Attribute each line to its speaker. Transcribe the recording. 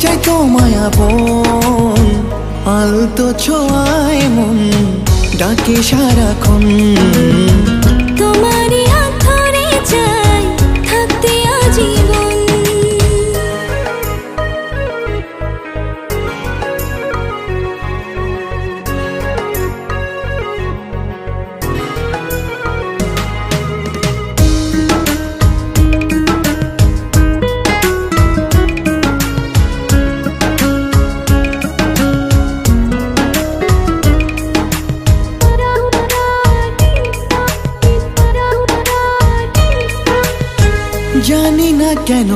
Speaker 1: চাই তোমায় আপন, আলতো ছোঁয়ায় মন ডাকে সারাক্ষণ।
Speaker 2: তোমারই হাত ধরে চাই থাকতে আজীবন।
Speaker 1: জানি না কেন